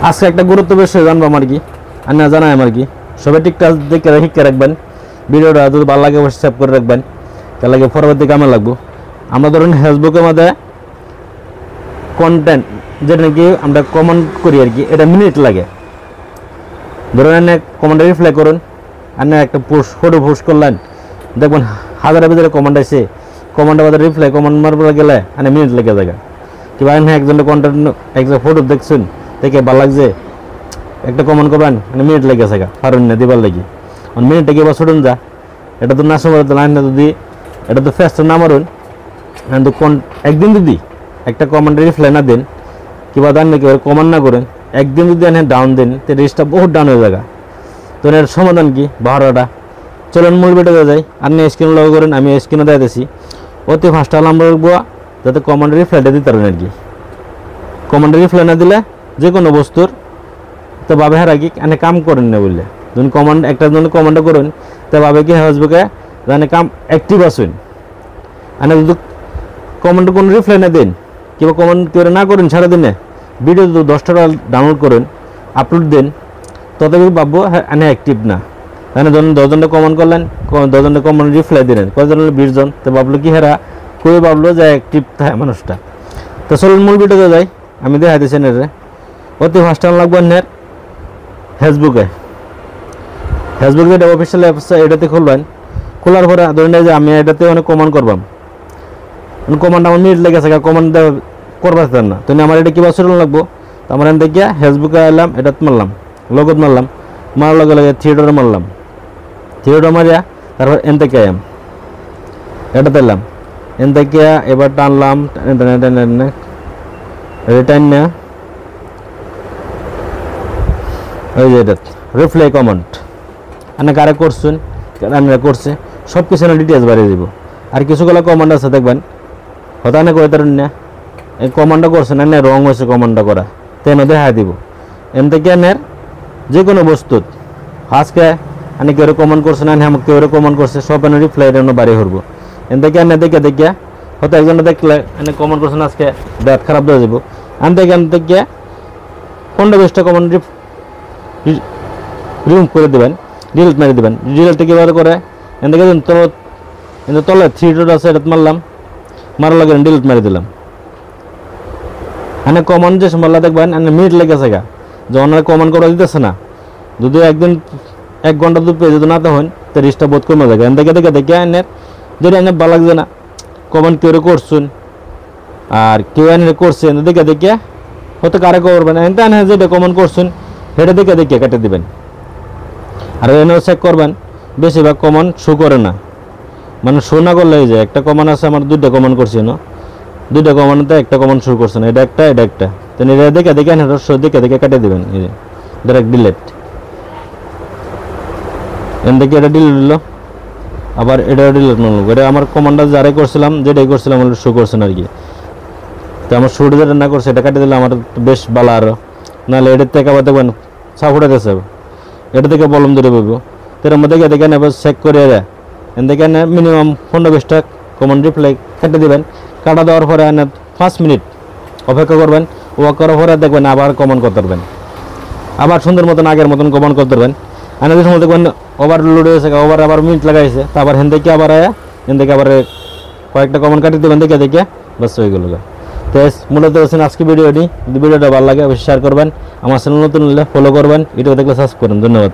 আজকে একটা গুরুত্ব বিষয় জানবো আর কি, আর না জানাই আমার কি, সবাই ঠিকঠাক দেখে শিক্ষা রাখবেন। ভিডিওটা যদি ভালো লাগে অবশ্যই সেভ করে রাখবেন, তার লাগে পরবর্তী কামে লাগবো। আমরা ধরুন ফেসবুকের মধ্যে কন্টেন্ট যেটা নাকি আমরা কমেন্ট করি আর কি, এটা মিনিট লাগে। ধরুন এনে কমেন্টে রিপ্লাই করুন, আর না একটা পোস্ট ফটো পোস্ট করলেন, দেখবেন হাজারের ভিতরে কমেন্ট আছে, কমেন্টের মধ্যে রিপ্লাই কমেন্ট মারবার গেলে মানে মিনিট লেগে যায়। কিংবা এনে একজনের কন্টেন্ট একটা ফটো দেখছেন, দেখে ভালো লাগছে, একটা কমেন্ট করবেন মানে মিনিট লেগে যায় পারুন না দিবার লাগি। মিনিটটা কি এবার ছুটুন যা, এটা তো না সময় লাইন না, যদি এটা তো ফেস্ট না মারুন, কিন্তু একদিন যদি একটা কমেন্টে রিপ্লাই না দেন কিংবা দেন নাকি কমেন্ট না করেন, একদিন যদি এনে ডাউন দেন তো রিস্কটা বহুত ডাউন হয়ে যায়। তো এর সমাধান কি বারোটা, চলুন মূল ভিডিওতে যাই। আপনি স্ক্রিন লগ করেন, আমি স্ক্রিনে দিয়ে দিয়েছি। অতি ফার্স্ট আলাম রাখবো যাতে কমেন্টে রিপ্লাইটা দিতে পারেন আর কি। কমেন্টে রিপ্লাই না দিলে যে কোনো বস্তুর তো ভাবে হারা কি এনে কাম করেন না বললে, যখন কমেন্ট একটা জন্য কমেন্টও করুন তো ভাবে কি ফেসবুকে জানে কাম অ্যাক্টিভ আসুন। এনে যদি কমেন্টে কোনো রিপ্লাই না দেন কিংবা কমেন্ট করে না করেন সারাদিনে, ভিডিও যদি 10টা ডাউনলোড করেন আপলোড দেন, তথাপি ভাববো হ্যাঁ এনে অ্যাক্টিভ না। তাহলে ধরুন 10 জনটা কমেন্ট করলেন, 10 জনটা কমেন্ট রিপ্লাই দিলেন, কয়জন হলো 20 জন, তো ভাবলো কি হেরা কই ভাবলো যে অ্যাক্টিভ থাকে মানুষটা। তো চলুন মূল ভিডিওতে যাই, আমি দেখাই দিচ্ছি এর অতি ফার্স্ট লাগবো এর ফেসবুকে যেটা অফিসিয়াল অ্যাপস এটাতে খুলবেন। খোলার পরে ধরুন যে আমি এটাতে অনেক কমেন্ট করবাম, কমেন্ট আমার মিনিট লেগেছে কমেন্ট করবার না, তো আমার এটা কিবা শুরু লাগবো। তো আমার এখান থেকে ফেসবুকে এলাম, এটাতে মারলাম লগত মারলাম, মারার লগে লগে থিয়েটারে মারলাম, থিয়েটার মারিয়া তারপর এন থেকে এটাতে এলাম, এন থেকে এবার টানলাম রিটার্ন না ওই যে এটা রিপ্লাই কমেন্ট আপনি কারে করছেন, কারা করছে সব কিছু ডিটেলস বাড়িয়ে দিব। আর কিছুগুলো কমেন্ট আছে দেখবেন হতা না করে তারেন না, এই কমেন্টটা করছেন এনে রং হয়েছে কমেন্টটা করা, তেন দেখা দিব। এন থেকে এনের যে কোনো বস্তুত আজকে আমি কেউ কমেন্ট করছে না, আমাকে কেউ কমেন্ট করছে, সব এনে রিপ্লাই এনে বাড়ি করবো। এন থেকে এনে দেখে দেখিয়া হয়তো একজনে দেখলে এনে কমেন্ট করছেন আজকে দাঁত খারাপ হয়ে যাব, এন থেকে 15-20টা কমেন্ট রিমুভ করে দেবেন, ডিলিট মেরে দেবেন। ডিলিটটা কীভাবে করে এন থেকে তলে থ্রিডোর আছে এটা মারলাম, মারার লাগে ডিলিট মেরে দিলাম। এনে কমেন্ট যে মারলা দেখবেন এনে মিনিট লেগেছে গা, যখন কমেন্ট করা দিতেছে না, যদি একদিন 1 ঘন্টা 2 পেজ যদি না তখন তো রিস্কটা বোধ কমে যায়। এন থেকে দেখে এনে যদি এনে ভালো লাগছে না, কমেন্ট কেউ করছুন আর কেউ এনে করছেন দেখে হয়তো কারে করবেন, এনতে এনে যেটা কমেন্ট করছুন সেটা দেখে কেটে দিবেন। আর এনেও চেক করবেন বেশিরভাগ কমেন্ট শো করে না, মানে শো না করলে এই যে একটা কমেন্ট আছে আমার 2টা কমেন্ট করছে না, 2টা কমেন্টতে একটা কমেন্ট শো করছে না, এটা একটা তো এটা দেখে এনে দেখে কেটে দিবেন। এই যে ডাইরেক্ট ডিলিট, এন থেকে এটা ডিলিট হলো, আবার এটাও ডিলিট হলো। এটা আমার কমেন্টটা যারাই করছিলাম যেটাই করছিলাম শো করছে না আর কি। তো আমার শোটা যেটা না করছে এটা কেটে দিলে আমার বেশ ভালো, আরও নাহলে এটার থেকে আবার দেখবেন ছাপ উঠে গেছে, এটা থেকে বলম ধরে পাবো। তো এর মধ্যে দেখে এবার চেক করে দেয়, এন থেকে মিনিমাম 15-20টা কমেন্ট রিপ্লাই কেটে দেবেন। কাটা দেওয়ার পরে 5 মিনিট অপেক্ষা করবেন, ওয়াক করার পরে দেখবেন আবার কমেন্ট করতে পারবেন, আবার সুন্দর মতন আগের মতন কমেন্ট করতে পারবেন। যে সময় দেখবেন ওভারলোড হয়েছে, আবার মিনিট লাগাইছে, তো আবার হেন থেকে আবার আবার কয়েকটা কমেন্ট কাটিয়ে দেবেন দেখে বাস হয়ে গেল। তো মূলত হচ্ছেন আজকে ভিডিওটি, যদি ভিডিওটা ভালো লাগে অবশ্যই শেয়ার করবেন, আমার চ্যানেল নতুন হলে ফলো করবেন, ভিডিও দেখলে সাবস্ক্রাইব করুন। ধন্যবাদ।